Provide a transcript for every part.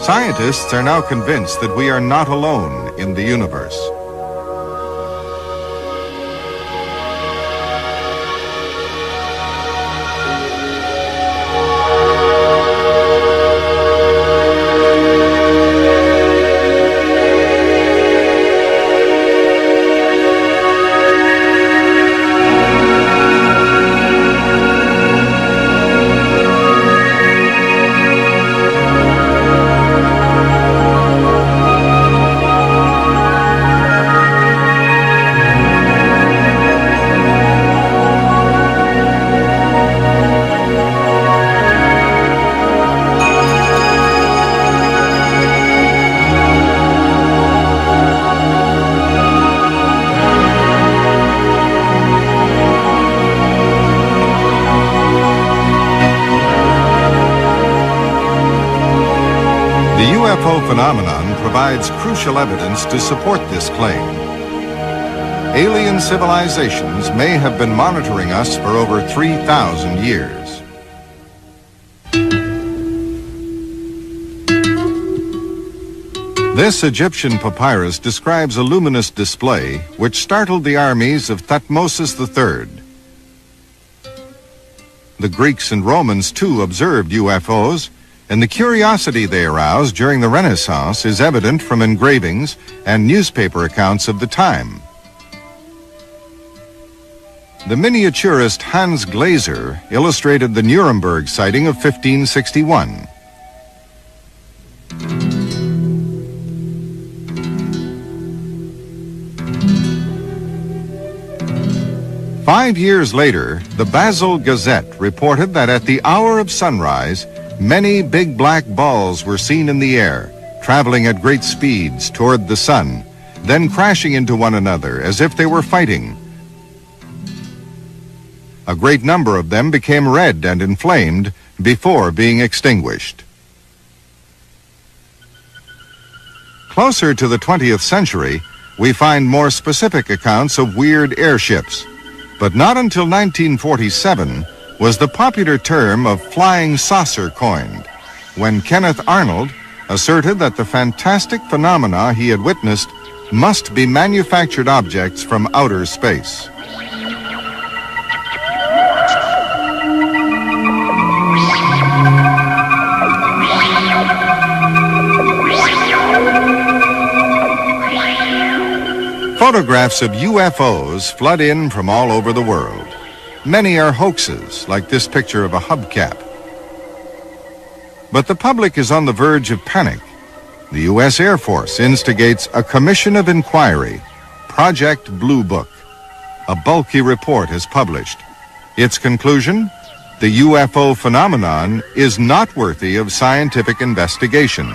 Scientists are now convinced that we are not alone in the universe. The UFO phenomenon provides crucial evidence to support this claim. Alien civilizations may have been monitoring us for over 3,000 years. This Egyptian papyrus describes a luminous display which startled the armies of Thutmose III. The Greeks and Romans too observed UFOs, and the curiosity they aroused during the Renaissance is evident from engravings and newspaper accounts of the time. The miniaturist Hans Glaser illustrated the Nuremberg sighting of 1561. Five years later, the Basel Gazette reported that at the hour of sunrise, many big black balls were seen in the air, traveling at great speeds toward the sun, then crashing into one another as if they were fighting. A great number of them became red and inflamed before being extinguished. Closer to the 20th century, we find more specific accounts of weird airships, but not until 1947 was the popular term of flying saucer coined, when Kenneth Arnold asserted that the fantastic phenomena he had witnessed must be manufactured objects from outer space. Photographs of UFOs flood in from all over the world. Many are hoaxes, like this picture of a hubcap. But the public is on the verge of panic. The U.S. Air Force instigates a commission of inquiry, Project Blue Book. A bulky report is published. Its conclusion? The UFO phenomenon is not worthy of scientific investigation.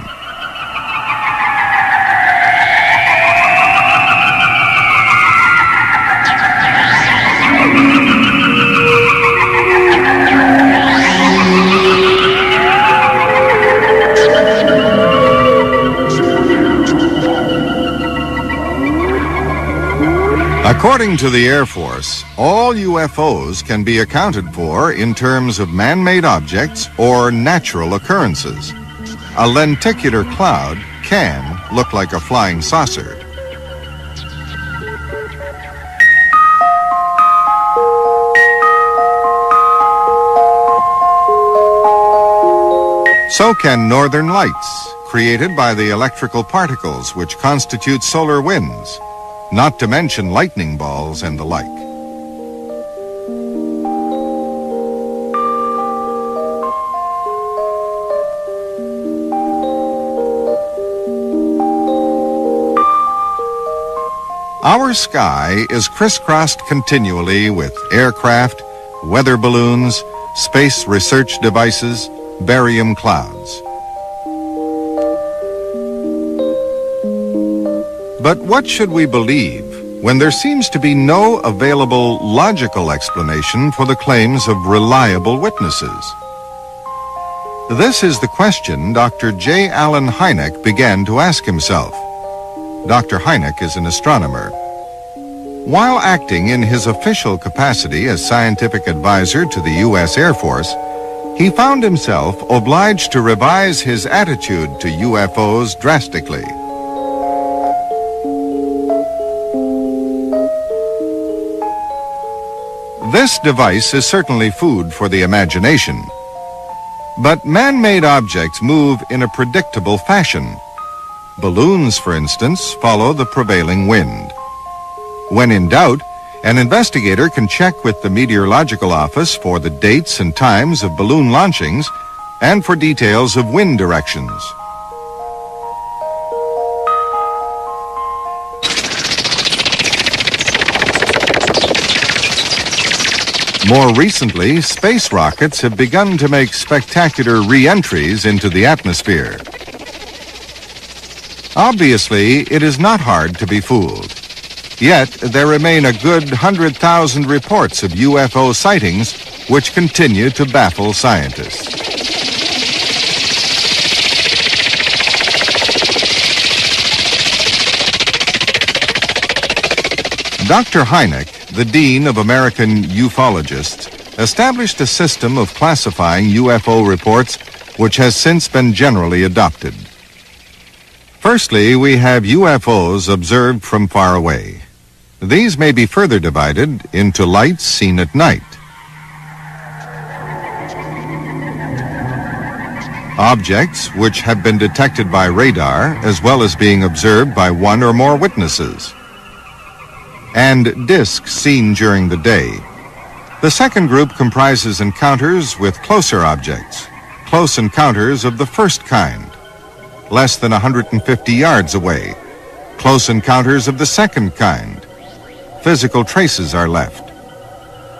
According to the Air Force, all UFOs can be accounted for in terms of man-made objects or natural occurrences. A lenticular cloud can look like a flying saucer. So can northern lights, created by the electrical particles which constitute solar winds, not to mention lightning balls and the like. Our sky is crisscrossed continually with aircraft, weather balloons, space research devices, barium clouds. But what should we believe when there seems to be no available logical explanation for the claims of reliable witnesses? This is the question Dr. J. Allen Hynek began to ask himself. Dr. Hynek is an astronomer. While acting in his official capacity as scientific advisor to the U.S. Air Force, he found himself obliged to revise his attitude to UFOs drastically. This device is certainly food for the imagination. But man-made objects move in a predictable fashion. Balloons, for instance, follow the prevailing wind. When in doubt, an investigator can check with the meteorological office for the dates and times of balloon launchings and for details of wind directions. More recently, space rockets have begun to make spectacular re-entries into the atmosphere. Obviously, it is not hard to be fooled. Yet, there remain a good 100,000 reports of UFO sightings which continue to baffle scientists. Dr. Hynek, the Dean of American Ufologists, established a system of classifying UFO reports which has since been generally adopted. Firstly, we have UFOs observed from far away. These may be further divided into lights seen at night, objects which have been detected by radar as well as being observed by one or more witnesses, and discs seen during the day. The second group comprises encounters with closer objects, close encounters of the first kind, less than 150 yards away, close encounters of the second kind, physical traces are left,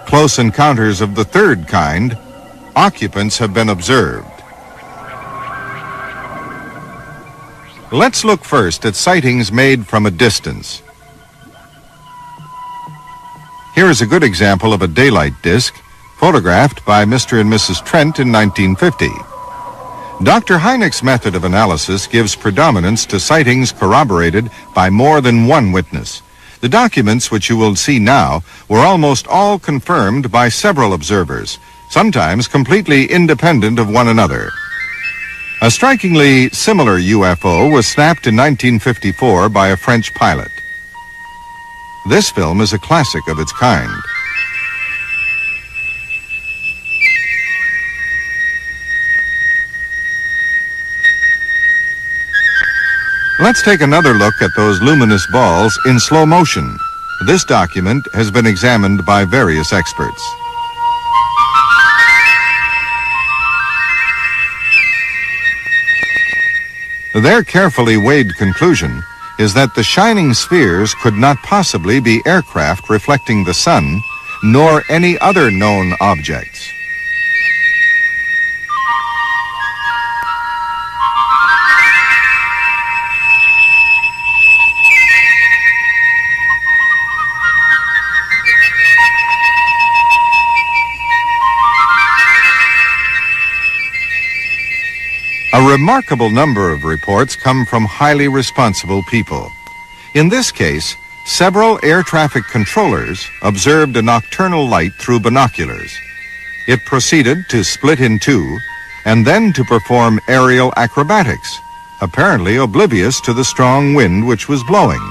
close encounters of the third kind, occupants have been observed. Let's look first at sightings made from a distance. Here is a good example of a daylight disk photographed by Mr. and Mrs. Trent in 1950. Dr. Hynek's method of analysis gives predominance to sightings corroborated by more than one witness. The documents which you will see now were almost all confirmed by several observers, sometimes completely independent of one another. A strikingly similar UFO was snapped in 1954 by a French pilot. This film is a classic of its kind. Let's take another look at those luminous balls in slow motion. This document has been examined by various experts. Their carefully weighed conclusion is that the shining spheres could not possibly be aircraft reflecting the sun, nor any other known objects. A remarkable number of reports come from highly responsible people. In this case, several air traffic controllers observed a nocturnal light through binoculars. It proceeded to split in two and then to perform aerial acrobatics, apparently oblivious to the strong wind which was blowing.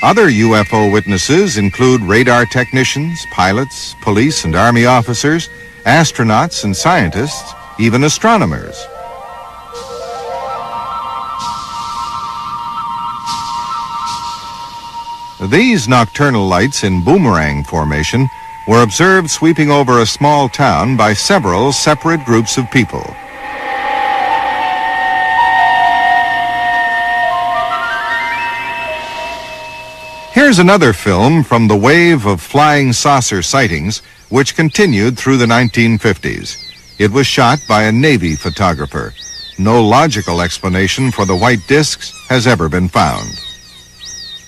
Other UFO witnesses include radar technicians, pilots, police and army officers, astronauts and scientists, even astronomers. These nocturnal lights in boomerang formation were observed sweeping over a small town by several separate groups of people. Here's another film from the wave of flying saucer sightings which continued through the 1950s. It was shot by a Navy photographer. No logical explanation for the white discs has ever been found.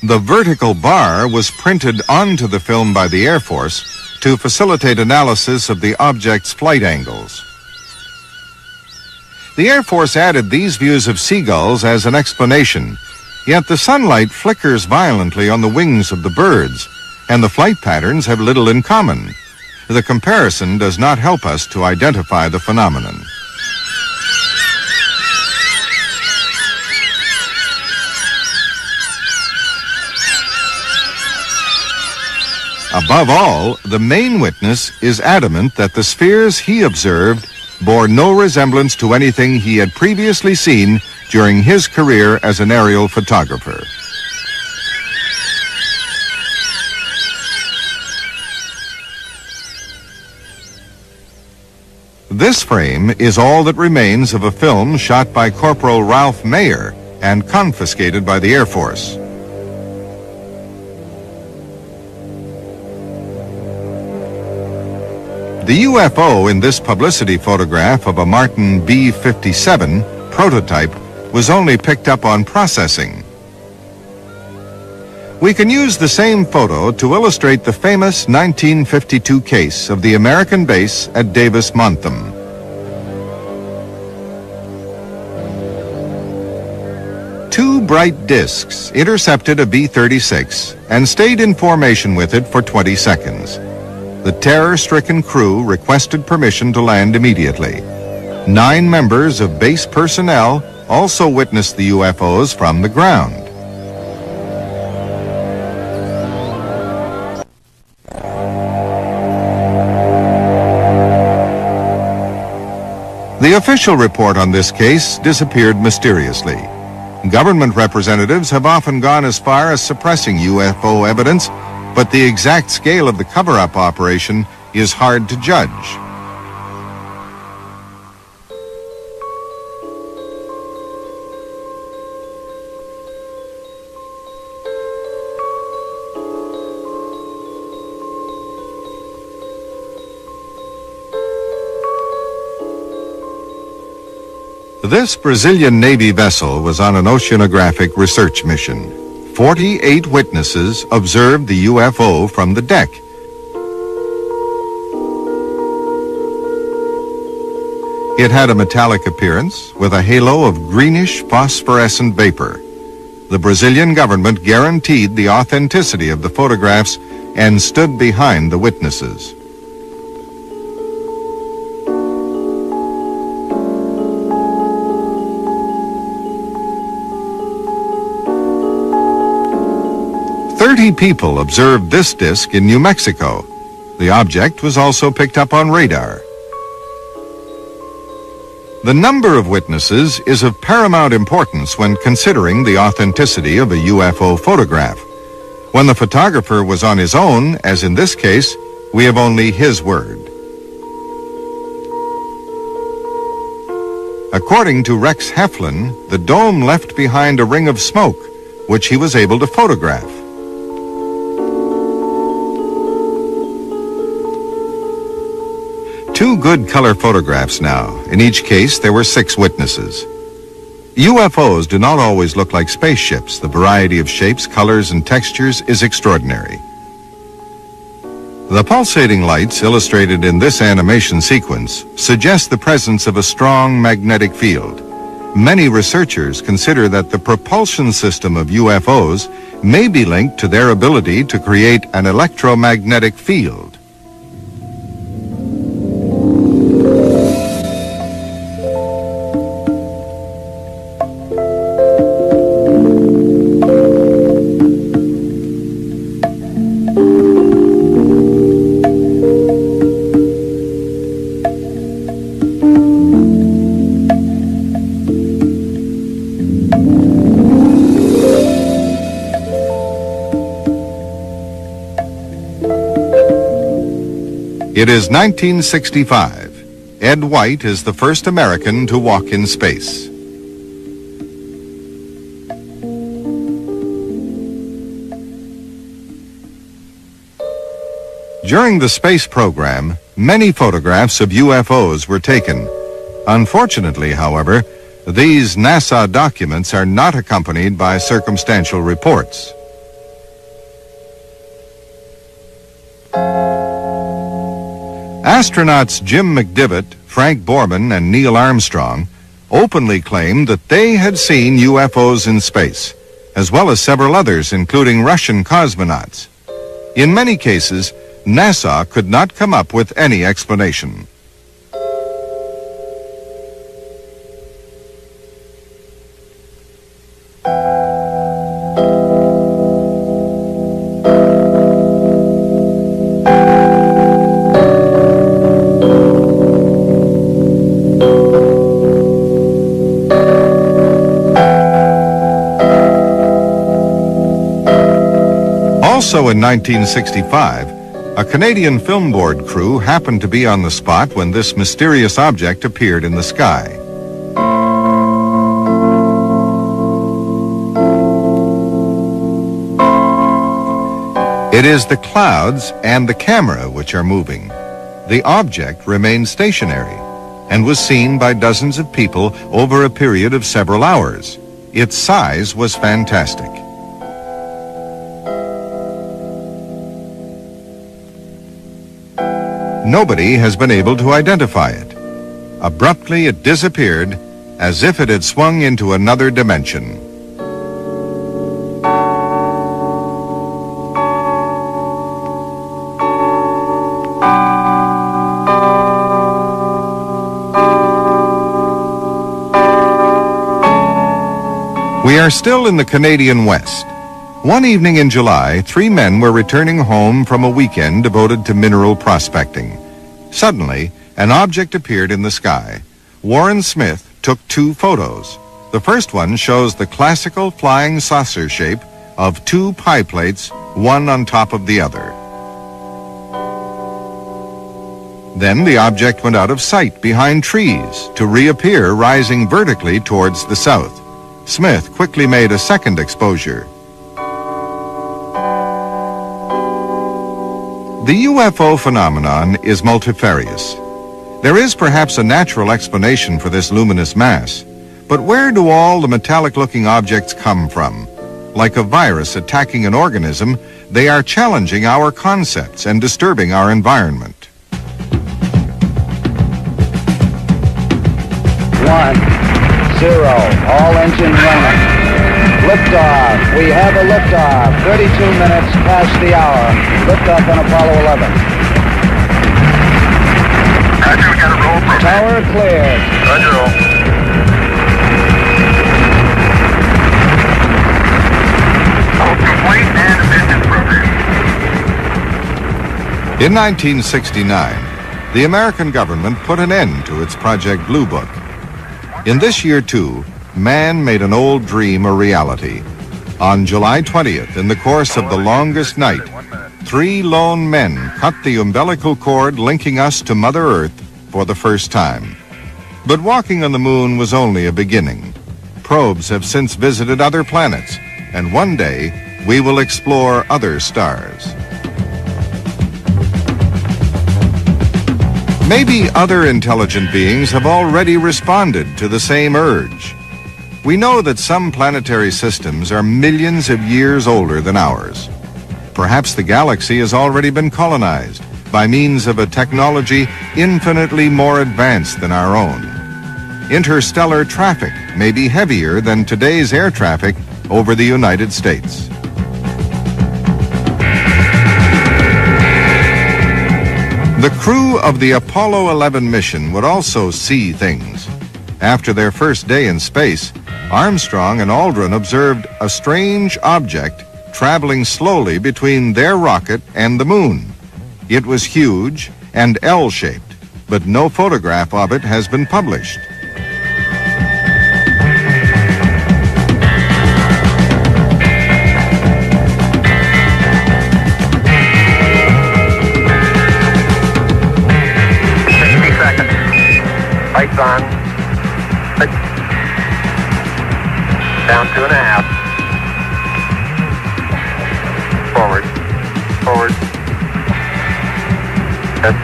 The vertical bar was printed onto the film by the Air Force to facilitate analysis of the object's flight angles. The Air Force added these views of seagulls as an explanation, yet the sunlight flickers violently on the wings of the birds, and the flight patterns have little in common. the comparison does not help us to identify the phenomenon. Above all, the main witness is adamant that the spheres he observed bore no resemblance to anything he had previously seen during his career as an aerial photographer. This frame is all that remains of a film shot by Corporal Ralph Mayer and confiscated by the Air Force. The UFO in this publicity photograph of a Martin B-57 prototype was only picked up on processing. We can use the same photo to illustrate the famous 1952 case of the American base at Davis-Monthan. Two bright discs intercepted a B-36 and stayed in formation with it for 20 seconds. The terror-stricken crew requested permission to land immediately. 9 members of base personnel also witnessed the UFOs from the ground. The official report on this case disappeared mysteriously. Government representatives have often gone as far as suppressing UFO evidence, but the exact scale of the cover-up operation is hard to judge. This Brazilian Navy vessel was on an oceanographic research mission. 48 witnesses observed the UFO from the deck. It had a metallic appearance with a halo of greenish phosphorescent vapor. The Brazilian government guaranteed the authenticity of the photographs and stood behind the witnesses. People observed this disk in New Mexico. The object was also picked up on radar. The number of witnesses is of paramount importance when considering the authenticity of a UFO photograph. When the photographer was on his own, as in this case, we have only his word. According to Rex Heflin, the dome left behind a ring of smoke, which he was able to photograph. Two good color photographs now. In each case, there were 6 witnesses. UFOs do not always look like spaceships. The variety of shapes, colors, and textures is extraordinary. The pulsating lights illustrated in this animation sequence suggest the presence of a strong magnetic field. Many researchers consider that the propulsion system of UFOs may be linked to their ability to create an electromagnetic field. It is 1965. Ed White is the first American to walk in space. During the space program, many photographs of UFOs were taken. Unfortunately, however, these NASA documents are not accompanied by circumstantial reports. Astronauts Jim McDivitt, Frank Borman, and Neil Armstrong openly claimed that they had seen UFOs in space, as well as several others, including Russian cosmonauts. In many cases, NASA could not come up with any explanation. Also in 1965, a Canadian Film Board crew happened to be on the spot when this mysterious object appeared in the sky. It is the clouds and the camera which are moving. The object remained stationary and was seen by dozens of people over a period of several hours. Its size was fantastic. Nobody has been able to identify it. Abruptly, it disappeared as if it had swung into another dimension. We are still in the Canadian West. One evening in July, 3 men were returning home from a weekend devoted to mineral prospecting. Suddenly, an object appeared in the sky. Warren Smith took 2 photos. The first one shows the classical flying saucer shape of 2 pie plates, one on top of the other. Then the object went out of sight behind trees to reappear rising vertically towards the south. Smith quickly made a second exposure. The UFO phenomenon is multifarious. There is perhaps a natural explanation for this luminous mass, but where do all the metallic-looking objects come from? Like a virus attacking an organism, they are challenging our concepts and disturbing our environment. 1, 0, all engine running. Liftoff. We have a liftoff. 32 minutes past the hour. Liftoff on Apollo 11. Roger, we got a roll for Tower cleared. Roger, roll. Hold complete and mission program. In 1969, the American government put an end to its Project Blue Book. In this year, too, man made an old dream a reality. On July 20th, in the course of the longest night, 3 lone men cut the umbilical cord linking us to Mother Earth for the first time. But walking on the moon was only a beginning. Probes have since visited other planets, and one day we will explore other stars. Maybe other intelligent beings have already responded to the same urge. We know that some planetary systems are millions of years older than ours. Perhaps the galaxy has already been colonized by means of a technology infinitely more advanced than our own. Interstellar traffic may be heavier than today's air traffic over the United States. The crew of the Apollo 11 mission would also see things. After their first day in space, Armstrong and Aldrin observed a strange object traveling slowly between their rocket and the moon. It was huge and L-shaped, but no photograph of it has been published. Lights on. Down 2.5. Forward. Forward. That's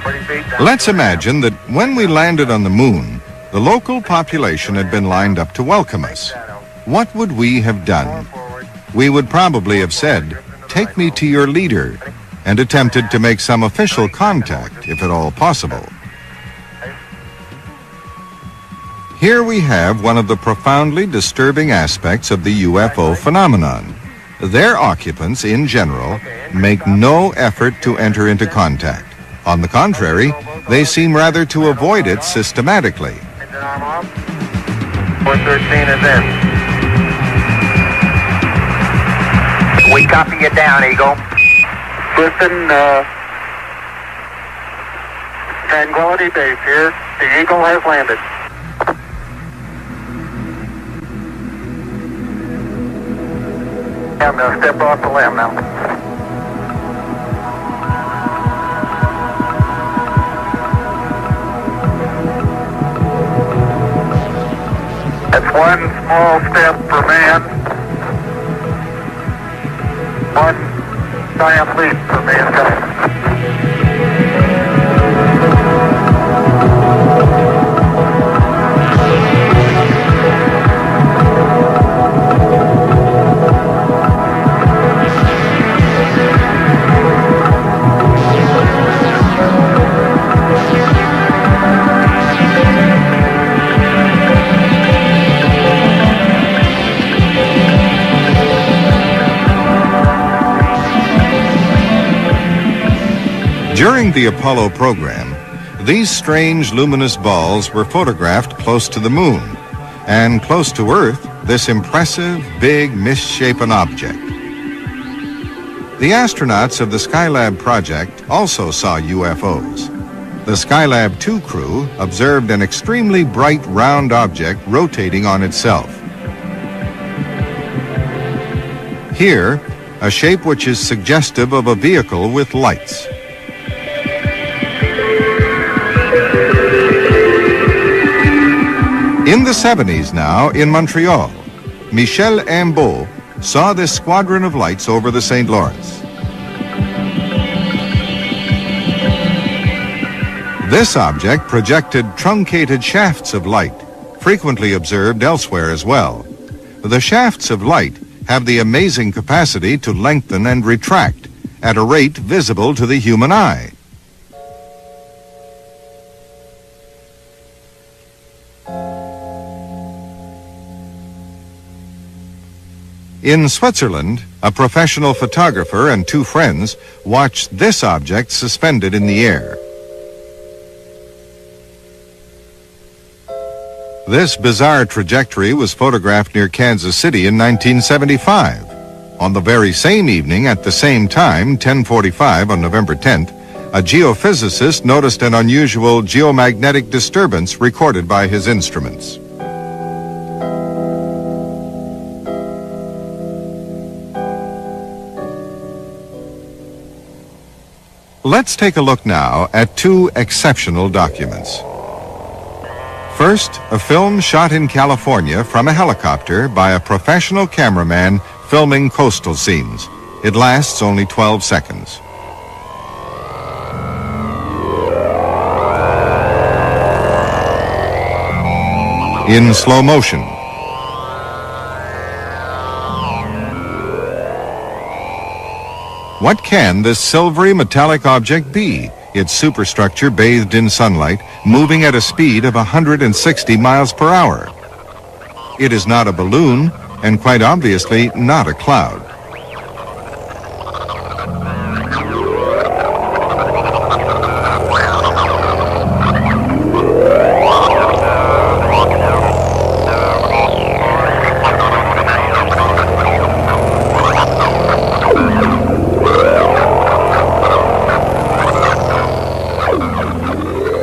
40 feet down. Let's imagine that when we landed on the moon, the local population had been lined up to welcome us. What would we have done? We would probably have said, "Take me to your leader," and attempted to make some official contact, if at all possible. Here we have one of the profoundly disturbing aspects of the UFO phenomenon. Their occupants, in general, make no effort to enter into contact. On the contrary, they seem rather to avoid it systematically. Engine arm off. 413 is in. We copy you down, Eagle. Listen, Tranquility Base here. The Eagle has landed. I'm going to step off the limb now. That's one small step for man, one giant leap for mankind. During the Apollo program, these strange luminous balls were photographed close to the moon, and close to Earth, this impressive, big, misshapen object. The astronauts of the Skylab project also saw UFOs. The Skylab 2 crew observed an extremely bright round object rotating on itself. Here, a shape which is suggestive of a vehicle with lights. In the 70s now, in Montreal, Michel Imbeau saw this squadron of lights over the St. Lawrence. This object projected truncated shafts of light, frequently observed elsewhere as well. The shafts of light have the amazing capacity to lengthen and retract at a rate visible to the human eye. In Switzerland, a professional photographer and two friends watched this object suspended in the air. This bizarre trajectory was photographed near Kansas City in 1975. On the very same evening, at the same time, 10:45 on November 10th, a geophysicist noticed an unusual geomagnetic disturbance recorded by his instruments. Let's take a look now at two exceptional documents. First, a film shot in California from a helicopter by a professional cameraman filming coastal scenes. It lasts only 12 seconds. In slow motion. What can this silvery metallic object be? Its superstructure bathed in sunlight, moving at a speed of 160 miles per hour. It is not a balloon, and quite obviously not a cloud.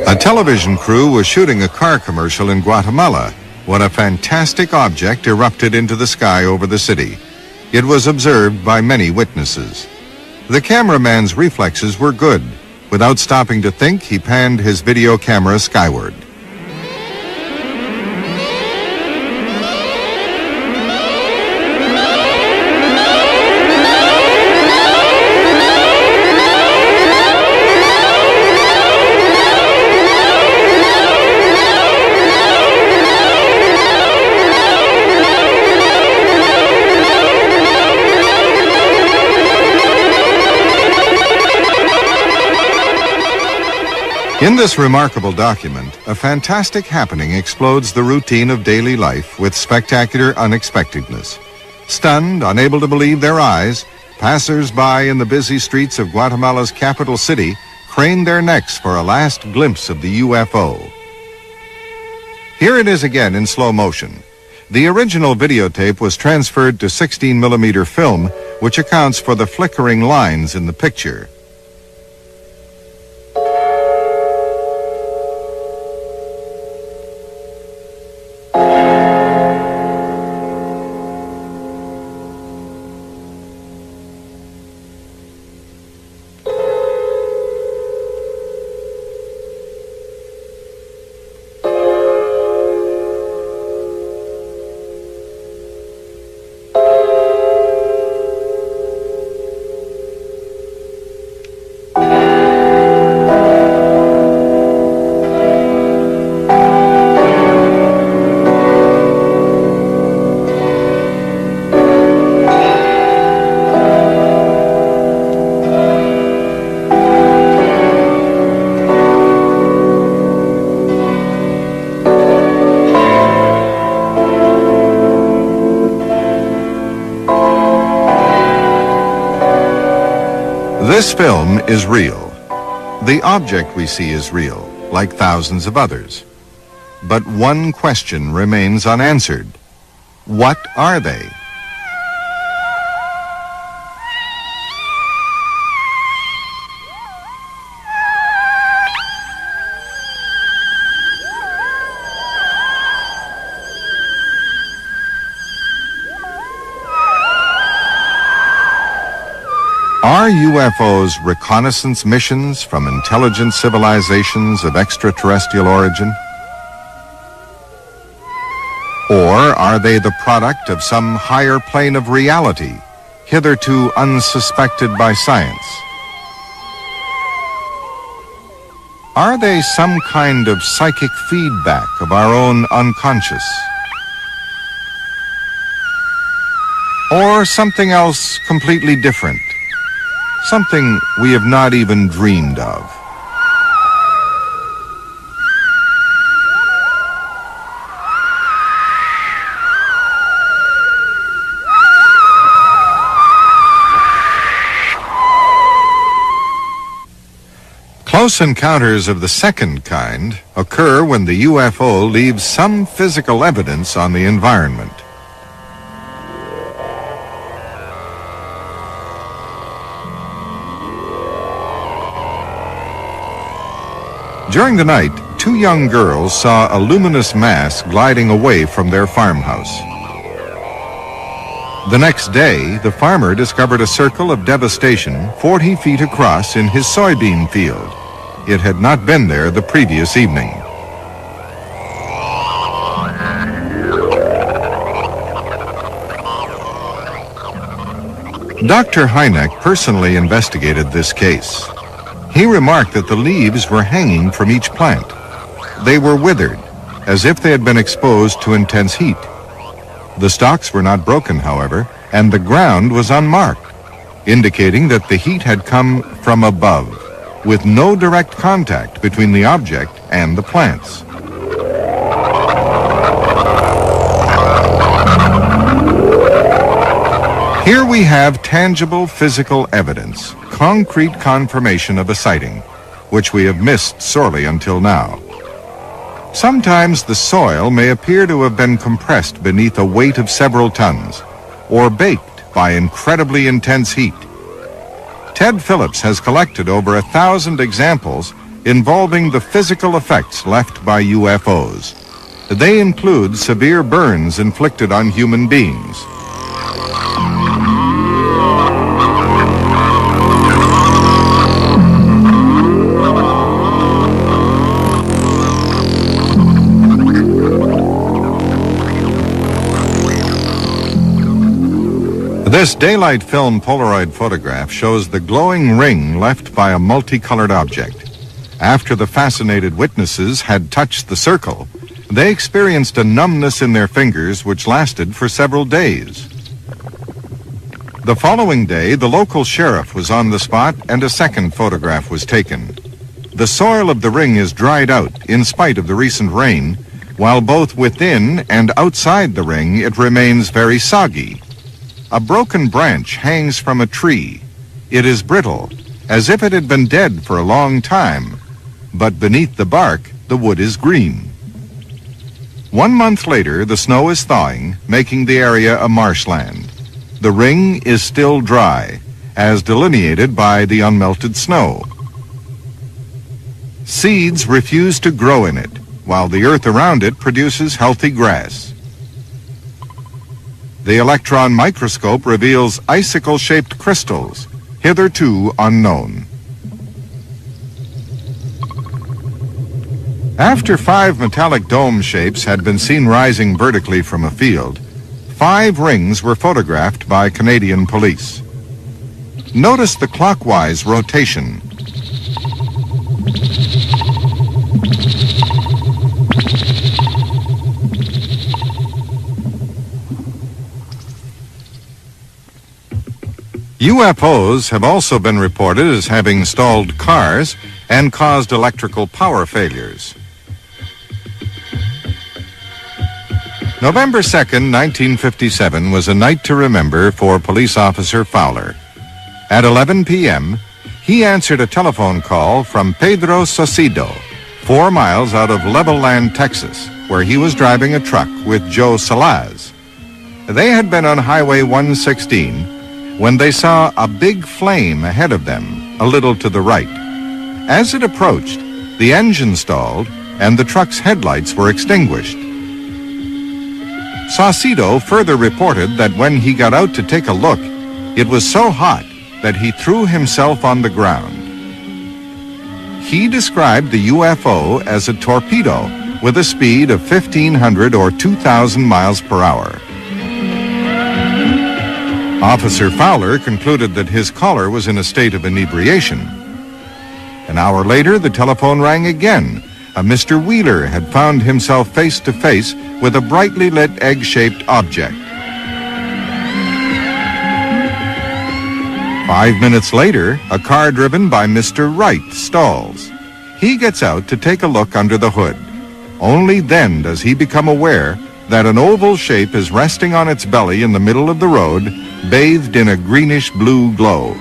A television crew was shooting a car commercial in Guatemala when a fantastic object erupted into the sky over the city. It was observed by many witnesses. The cameraman's reflexes were good. Without stopping to think, he panned his video camera skyward. In this remarkable document, a fantastic happening explodes the routine of daily life with spectacular unexpectedness. Stunned, unable to believe their eyes, passers-by in the busy streets of Guatemala's capital city craned their necks for a last glimpse of the UFO. Here it is again in slow motion. The original videotape was transferred to 16mm film, which accounts for the flickering lines in the picture. This film is real. The object we see is real, like thousands of others. But one question remains unanswered. What are they? Are UFOs reconnaissance missions from intelligent civilizations of extraterrestrial origin? Or are they the product of some higher plane of reality, hitherto unsuspected by science? Are they some kind of psychic feedback of our own unconscious? Or something else completely different? Something we have not even dreamed of. Close encounters of the second kind occur when the UFO leaves some physical evidence on the environment. During the night, two young girls saw a luminous mass gliding away from their farmhouse. The next day, the farmer discovered a circle of devastation 40 feet across in his soybean field. It had not been there the previous evening. Dr. Hynek personally investigated this case. He remarked that the leaves were hanging from each plant. They were withered, as if they had been exposed to intense heat. The stalks were not broken, however, and the ground was unmarked, indicating that the heat had come from above, with no direct contact between the object and the plants. Here we have tangible physical evidence, concrete confirmation of a sighting, which we have missed sorely until now. Sometimes the soil may appear to have been compressed beneath a weight of several tons, or baked by incredibly intense heat. Ted Phillips has collected over 1,000 examples involving the physical effects left by UFOs. They include severe burns inflicted on human beings. This daylight film Polaroid photograph shows the glowing ring left by a multicolored object. After the fascinated witnesses had touched the circle, they experienced a numbness in their fingers which lasted for several days. The following day, the local sheriff was on the spot and a second photograph was taken. The soil of the ring is dried out in spite of the recent rain, while both within and outside the ring it remains very soggy. A broken branch hangs from a tree. It is brittle, as if it had been dead for a long time, but beneath the bark, the wood is green. 1 month later, the snow is thawing, making the area a marshland. The ring is still dry, as delineated by the unmelted snow. Seeds refuse to grow in it, while the earth around it produces healthy grass. The electron microscope reveals icicle-shaped crystals, hitherto unknown. After 5 metallic dome shapes had been seen rising vertically from a field, 5 rings were photographed by Canadian police. Notice the clockwise rotation. UFOs have also been reported as having stalled cars and caused electrical power failures. November 2nd, 1957 was a night to remember for Police Officer Fowler. At 11 p.m., he answered a telephone call from Pedro Saucedo, 4 miles out of Levelland, Texas, where he was driving a truck with Joe Salaz. They had been on Highway 116 when they saw a big flame ahead of them, a little to the right. As it approached, the engine stalled and the truck's headlights were extinguished. Saucedo further reported that when he got out to take a look, it was so hot that he threw himself on the ground. He described the UFO as a torpedo with a speed of 1,500 or 2,000 miles per hour. Officer Fowler concluded that his caller was in a state of inebriation. An hour later, the telephone rang again. A Mr. Wheeler had found himself face to face with a brightly lit egg-shaped object. 5 minutes later, a car driven by Mr. Wright stalls. He gets out to take a look under the hood. Only then does he become aware that an oval shape is resting on its belly in the middle of the road, bathed in a greenish-blue glow.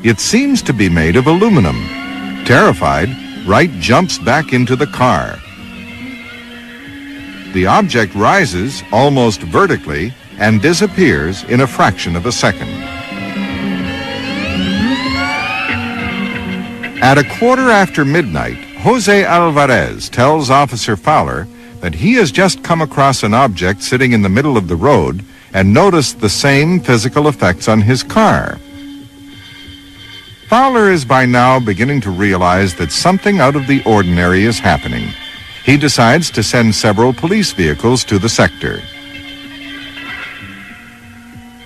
It seems to be made of aluminum. Terrified, Wright jumps back into the car. The object rises almost vertically and disappears in a fraction of a second. At midnight, Jose Alvarez tells Officer Fowler that he has just come across an object sitting in the middle of the road and noticed the same physical effects on his car. Fowler is by now beginning to realize that something out of the ordinary is happening. He decides to send several police vehicles to the sector.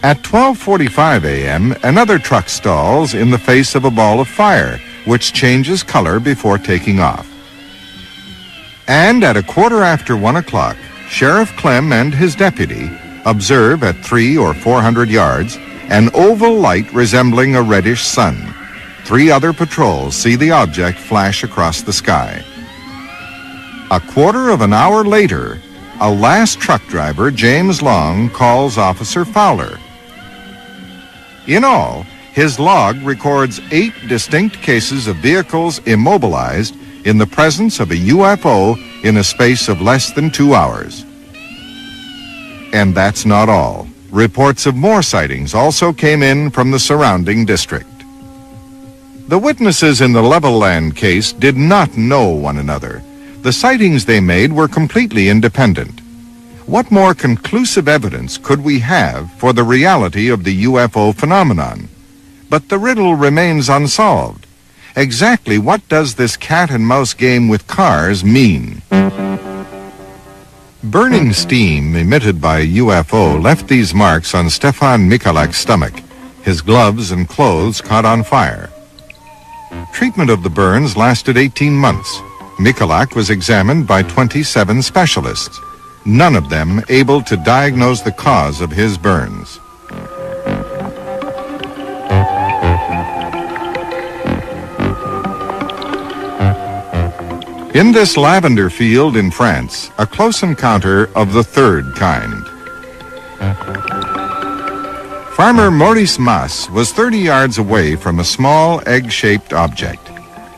At 12:45 a.m., another truck stalls in the face of a ball of fire, which changes color before taking off. And at 1 o'clock, Sheriff Clem and his deputy observe at 300 or 400 yards an oval light resembling a reddish sun. 3 other patrols see the object flash across the sky. A quarter of an hour later, a last truck driver, James Long, calls Officer Fowler. In all, his log records 8 distinct cases of vehicles immobilized in the presence of a UFO in a space of less than 2 hours. And that's not all. Reports of more sightings also came in from the surrounding district. The witnesses in the Levelland case did not know one another. The sightings they made were completely independent. What more conclusive evidence could we have for the reality of the UFO phenomenon? But the riddle remains unsolved. Exactly what does this cat-and-mouse game with cars mean? Burning steam emitted by a UFO left these marks on Stefan Michalak's stomach. His gloves and clothes caught on fire. Treatment of the burns lasted 18 months. Michalak was examined by 27 specialists, none of them able to diagnose the cause of his burns. In this lavender field in France, a close encounter of the third kind. Farmer Maurice Mas was 30 yards away from a small egg-shaped object.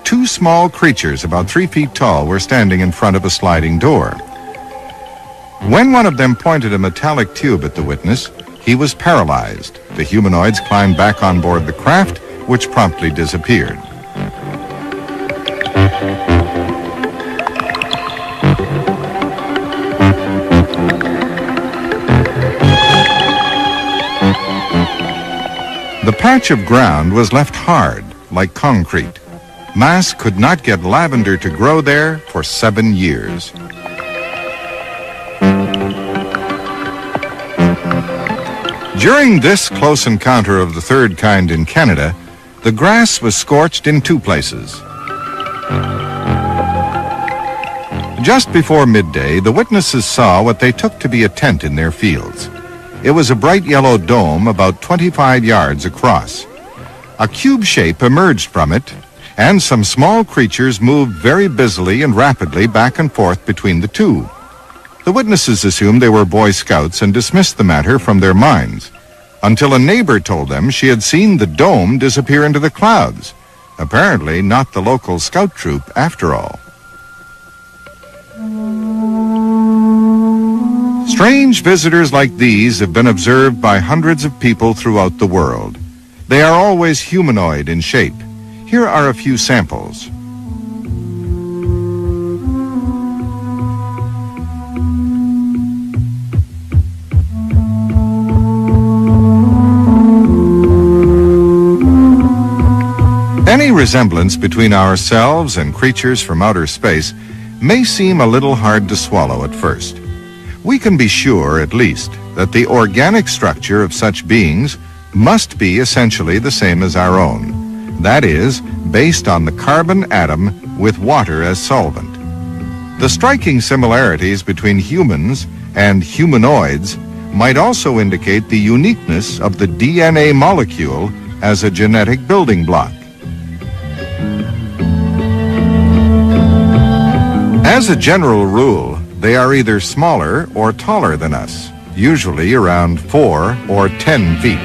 Two small creatures about 3 feet tall were standing in front of a sliding door. When one of them pointed a metallic tube at the witness, he was paralyzed. The humanoids climbed back on board the craft, which promptly disappeared. The patch of ground was left hard, like concrete. Mas could not get lavender to grow there for 7 years. During this close encounter of the third kind in Canada, the grass was scorched in 2 places. Just before midday, the witnesses saw what they took to be a tent in their fields. It was a bright yellow dome about 25 yards across. A cube shape emerged from it, and some small creatures moved very busily and rapidly back and forth between the two. The witnesses assumed they were Boy Scouts and dismissed the matter from their minds, until a neighbor told them she had seen the dome disappear into the clouds. Apparently not the local scout troop after all. Strange visitors like these have been observed by hundreds of people throughout the world. They are always humanoid in shape. Here are a few samples. Any resemblance between ourselves and creatures from outer space may seem a little hard to swallow at first. We can be sure, at least, that the organic structure of such beings must be essentially the same as our own. That is, based on the carbon atom with water as solvent. The striking similarities between humans and humanoids might also indicate the uniqueness of the DNA molecule as a genetic building block. As a general rule, they are either smaller or taller than us, usually around 4 or 10 feet.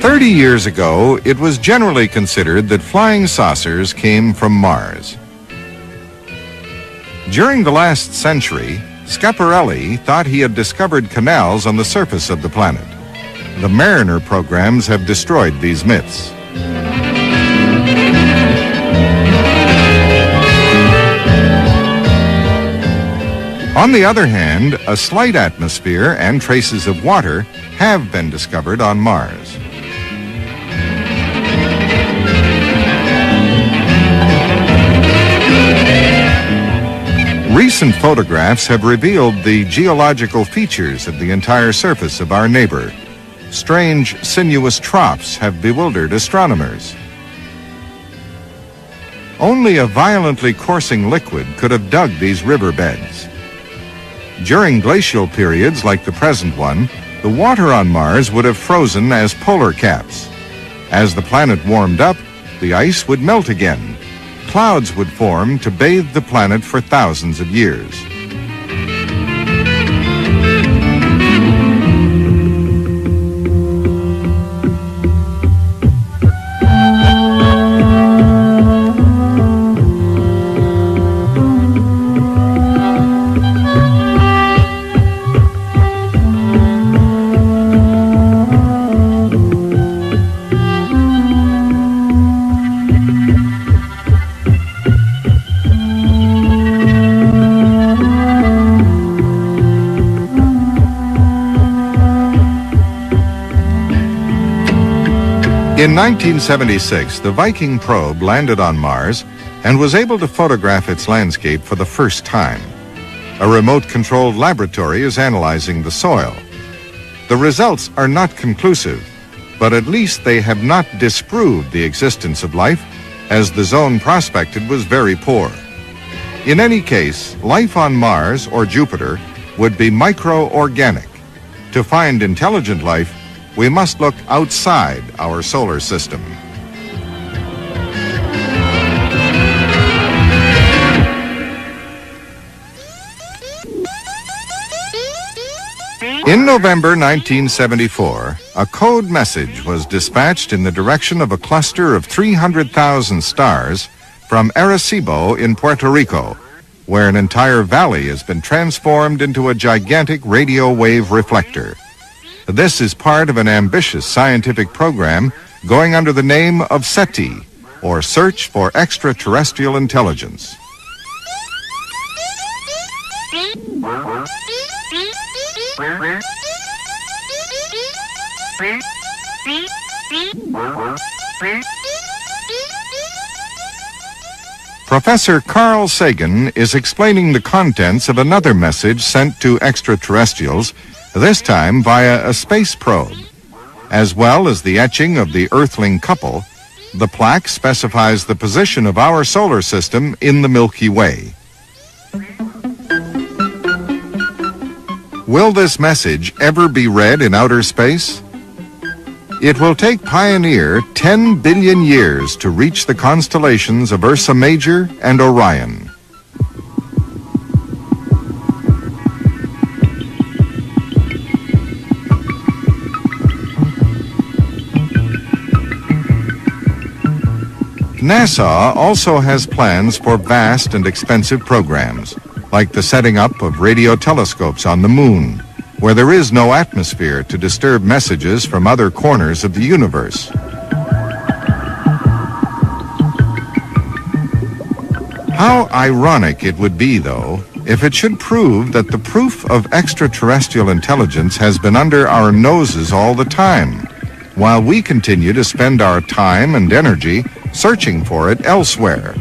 "30 years ago, it was generally considered that flying saucers came from Mars. During the last century, Schiaparelli thought he had discovered canals on the surface of the planet. The Mariner programs have destroyed these myths. On the other hand, a slight atmosphere and traces of water have been discovered on Mars. Recent photographs have revealed the geological features of the entire surface of our neighbor. Strange, sinuous troughs have bewildered astronomers. Only a violently coursing liquid could have dug these riverbeds. During glacial periods like the present one, the water on Mars would have frozen as polar caps. As the planet warmed up, the ice would melt again. Clouds would form to bathe the planet for thousands of years. In 1976, the Viking probe landed on Mars and was able to photograph its landscape for the first time. A remote-controlled laboratory is analyzing the soil. The results are not conclusive, but at least they have not disproved the existence of life, as the zone prospected was very poor. In any case, life on Mars or Jupiter would be micro-organic. To find intelligent life, we must look outside our solar system. In November 1974, a code message was dispatched in the direction of a cluster of 300,000 stars from Arecibo in Puerto Rico, where an entire valley has been transformed into a gigantic radio wave reflector. This is part of an ambitious scientific program going under the name of SETI, or Search for Extraterrestrial Intelligence. Professor Carl Sagan is explaining the contents of another message sent to extraterrestrials, this time via a space probe. As well as the etching of the Earthling couple, the plaque specifies the position of our solar system in the Milky Way. Will this message ever be read in outer space? It will take Pioneer 10 billion years to reach the constellations of Ursa Major and Orion. NASA also has plans for vast and expensive programs, like the setting up of radio telescopes on the moon, where there is no atmosphere to disturb messages from other corners of the universe. How ironic it would be, though, if it should prove that the proof of extraterrestrial intelligence has been under our noses all the time, while we continue to spend our time and energy searching for it elsewhere.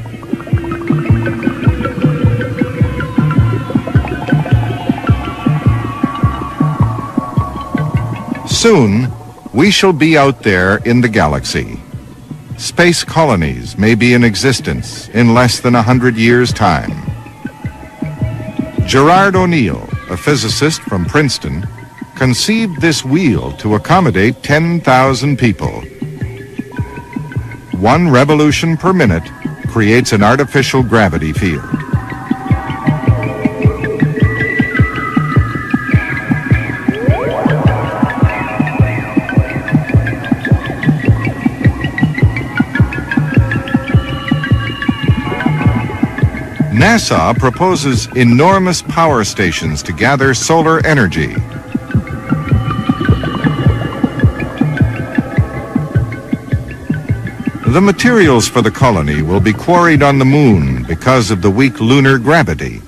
Soon, we shall be out there in the galaxy. Space colonies may be in existence in less than 100 years' time. Gerard O'Neill, a physicist from Princeton, conceived this wheel to accommodate 10,000 people. 1 revolution per minute creates an artificial gravity field. NASA proposes enormous power stations to gather solar energy. The materials for the colony will be quarried on the moon because of the weak lunar gravity.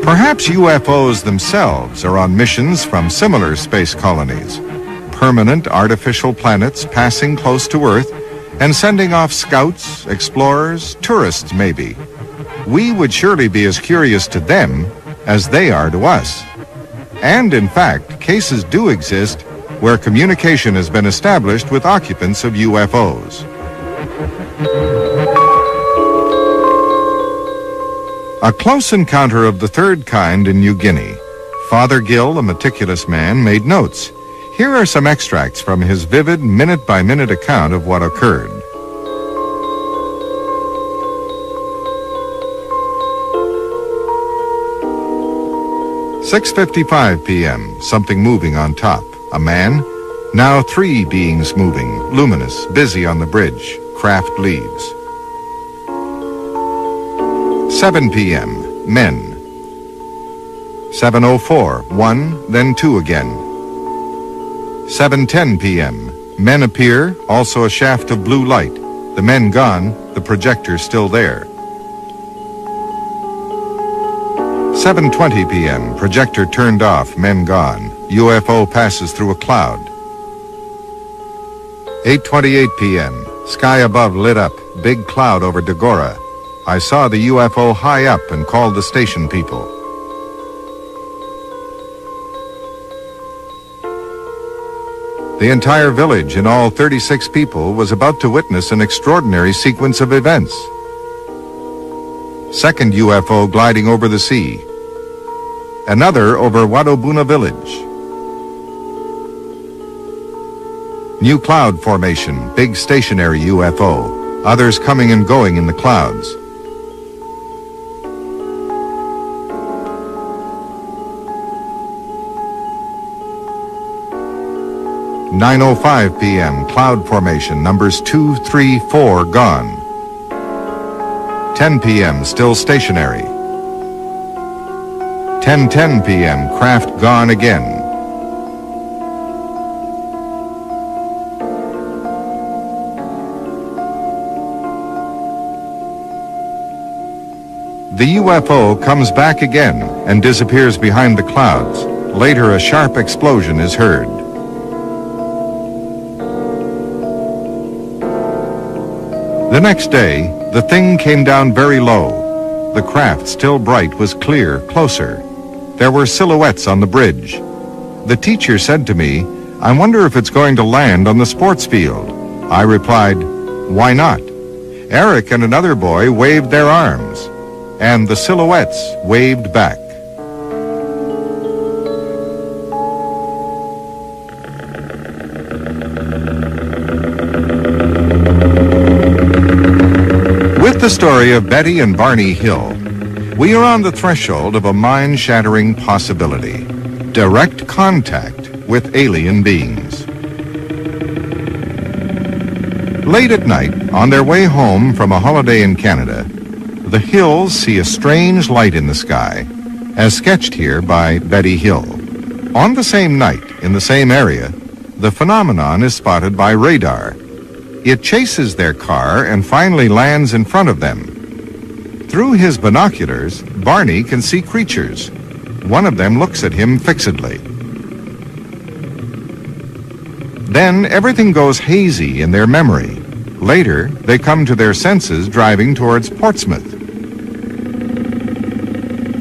Perhaps UFOs themselves are on missions from similar space colonies, permanent artificial planets passing close to Earth and sending off scouts, explorers, tourists maybe. We would surely be as curious to them as they are to us. And in fact, cases do exist where communication has been established with occupants of UFOs. A close encounter of the third kind in New Guinea. Father Gill, a meticulous man, made notes. Here are some extracts from his vivid minute-by-minute account of what occurred. "6:55 p.m., something moving on top. A man. Now 3 beings moving, luminous, busy on the bridge. Craft leaves. 7 p.m., men. 7:04, 1, then 2 again. 7:10 p.m., men appear, also a shaft of blue light. The men gone, the projector still there. 7:20 p.m., projector turned off, men gone. UFO passes through a cloud. 8:28 p.m., sky above lit up, big cloud over Dagora. I saw the UFO high up and called the station people. The entire village and all 36 people was about to witness an extraordinary sequence of events. Second UFO gliding over the sea. Another over Wadobuna village. New cloud formation, big stationary UFO. Others coming and going in the clouds. "9:05 p.m. Cloud formation, numbers 2, 3, 4 gone. 10 p.m. still stationary. 10:10 p.m. craft gone again. The UFO comes back again and disappears behind the clouds. Later, a sharp explosion is heard. The next day, the thing came down very low. The craft, still bright, was clear, closer. There were silhouettes on the bridge. The teacher said to me, "I wonder if it's going to land on the sports field." I replied, "Why not?" Eric and another boy waved their arms, and the silhouettes waved back. With the story of Betty and Barney Hill, we are on the threshold of a mind-shattering possibility: direct contact with alien beings. Late at night, on their way home from a holiday in Canada, the Hills see a strange light in the sky, as sketched here by Betty Hill. On the same night, in the same area, the phenomenon is spotted by radar. It chases their car and finally lands in front of them. Through his binoculars, Barney can see creatures. One of them looks at him fixedly. Then everything goes hazy in their memory. Later, they come to their senses driving towards Portsmouth.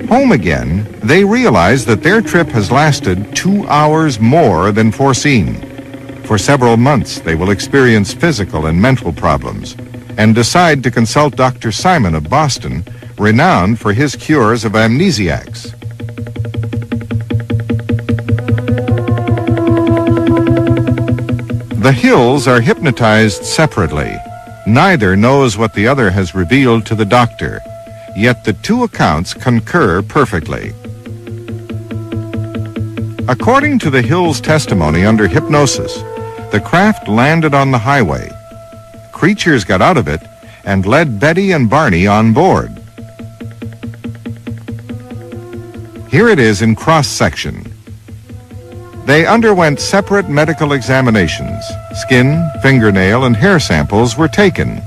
Home again, they realize that their trip has lasted 2 hours more than foreseen. For several months, they will experience physical and mental problems and decide to consult Dr. Simon of Boston, renowned for his cures of amnesiacs. The Hills are hypnotized separately. Neither knows what the other has revealed to the doctor, yet the two accounts concur perfectly. According to the Hills' testimony under hypnosis, the craft landed on the highway. Creatures got out of it and led Betty and Barney on board. Here it is in cross-section. They underwent separate medical examinations. Skin, fingernail, and hair samples were taken.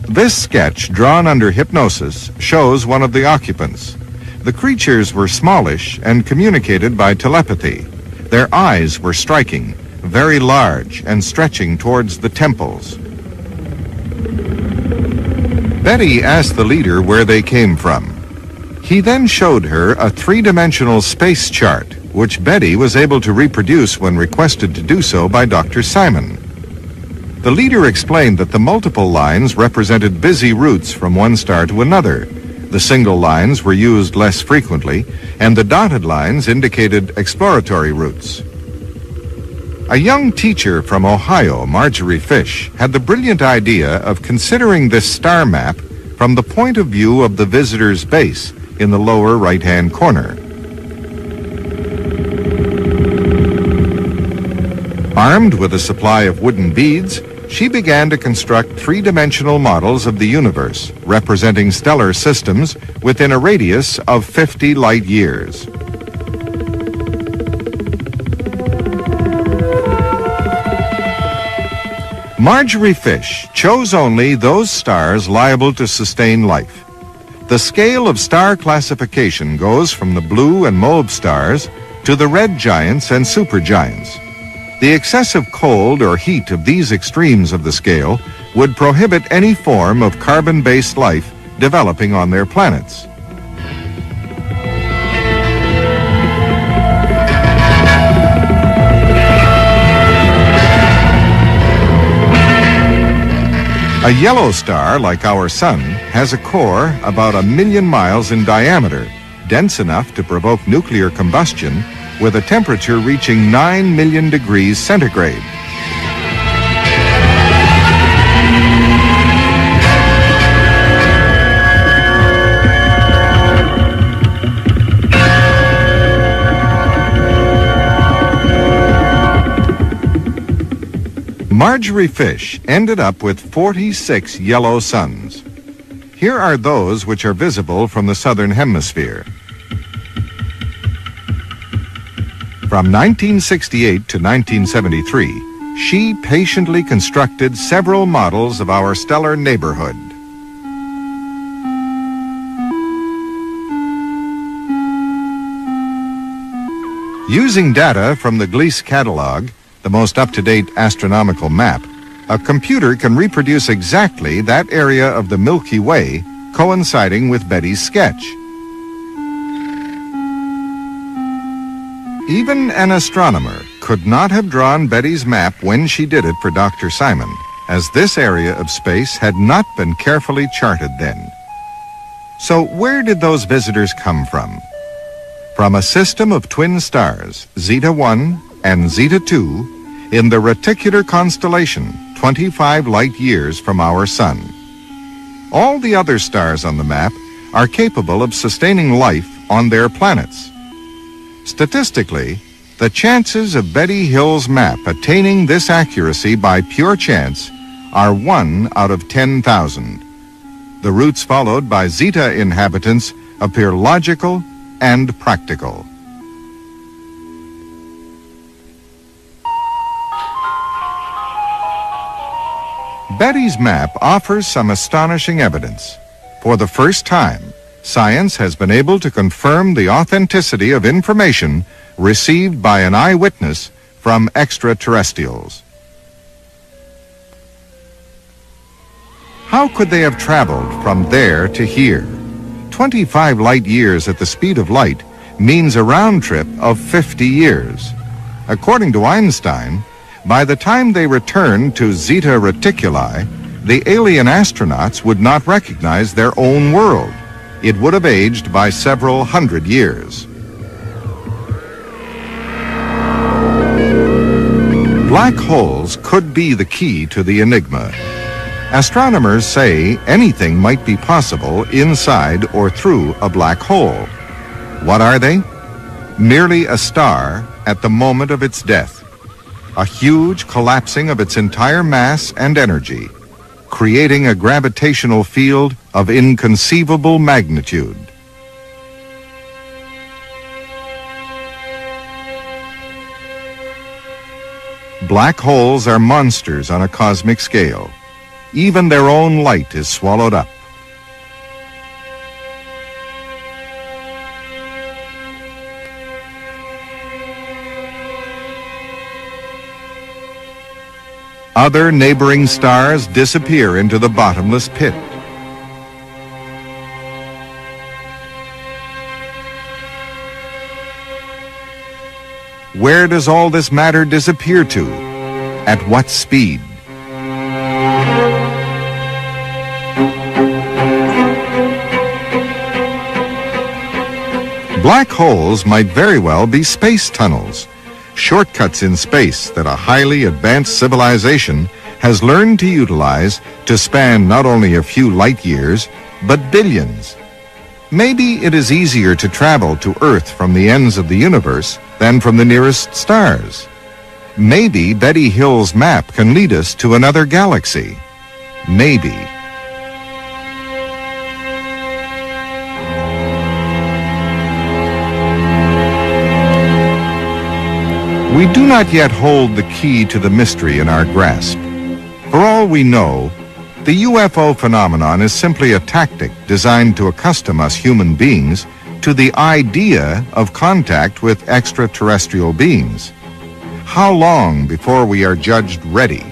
This sketch, drawn under hypnosis, shows one of the occupants. The creatures were smallish and communicated by telepathy. Their eyes were striking, very large and stretching towards the temples. Betty asked the leader where they came from. He then showed her a three-dimensional space chart, which Betty was able to reproduce when requested to do so by Dr. Simon. The leader explained that the multiple lines represented busy routes from one star to another. The single lines were used less frequently, and the dotted lines indicated exploratory routes. A young teacher from Ohio, Marjorie Fish, had the brilliant idea of considering this star map from the point of view of the visitor's base in the lower right-hand corner. Armed with a supply of wooden beads, she began to construct three-dimensional models of the universe, representing stellar systems within a radius of 50 light years. Marjorie Fish chose only those stars liable to sustain life. The scale of star classification goes from the blue and mauve stars to the red giants and supergiants. The excessive cold or heat of these extremes of the scale would prohibit any form of carbon-based life developing on their planets. A yellow star, like our sun, has a core about 1 million miles in diameter, dense enough to provoke nuclear combustion with a temperature reaching 9 million degrees centigrade. Marjorie Fish ended up with 46 yellow suns. Here are those which are visible from the southern hemisphere. From 1968 to 1973, she patiently constructed several models of our stellar neighborhood. Using data from the Gliese catalog, the most up-to-date astronomical map, a computer can reproduce exactly that area of the Milky Way coinciding with Betty's sketch. Even an astronomer could not have drawn Betty's map when she did it for Dr. Simon, as this area of space had not been carefully charted then. So where did those visitors come from? From a system of twin stars, Zeta 1 and Zeta 2, in the reticular constellation, 25 light years from our sun. All the other stars on the map are capable of sustaining life on their planets. Statistically, the chances of Betty Hill's map attaining this accuracy by pure chance are 1 out of 10,000. The routes followed by Zeta inhabitants appear logical and practical. Betty's map offers some astonishing evidence. For the first time, science has been able to confirm the authenticity of information received by an eyewitness from extraterrestrials. How could they have traveled from there to here? 25 light years at the speed of light means a round trip of 50 years. According to Einstein, by the time they returned to Zeta Reticuli, the alien astronauts would not recognize their own world. It would have aged by several hundred years. Black holes could be the key to the enigma. Astronomers say anything might be possible inside or through a black hole. What are they? Merely a star at the moment of its death. A huge collapsing of its entire mass and energy, creating a gravitational field of inconceivable magnitude. Black holes are monsters on a cosmic scale. Even their own light is swallowed up. Other neighboring stars disappear into the bottomless pit. Where does all this matter disappear to? At what speed? Black holes might very well be space tunnels, shortcuts in space that a highly advanced civilization has learned to utilize to span not only a few light years, but billions. Maybe it is easier to travel to Earth from the ends of the universe than from the nearest stars. Maybe Betty Hill's map can lead us to another galaxy. Maybe. We do not yet hold the key to the mystery in our grasp. For all we know, the UFO phenomenon is simply a tactic designed to accustom us human beings to the idea of contact with extraterrestrial beings. How long before we are judged ready?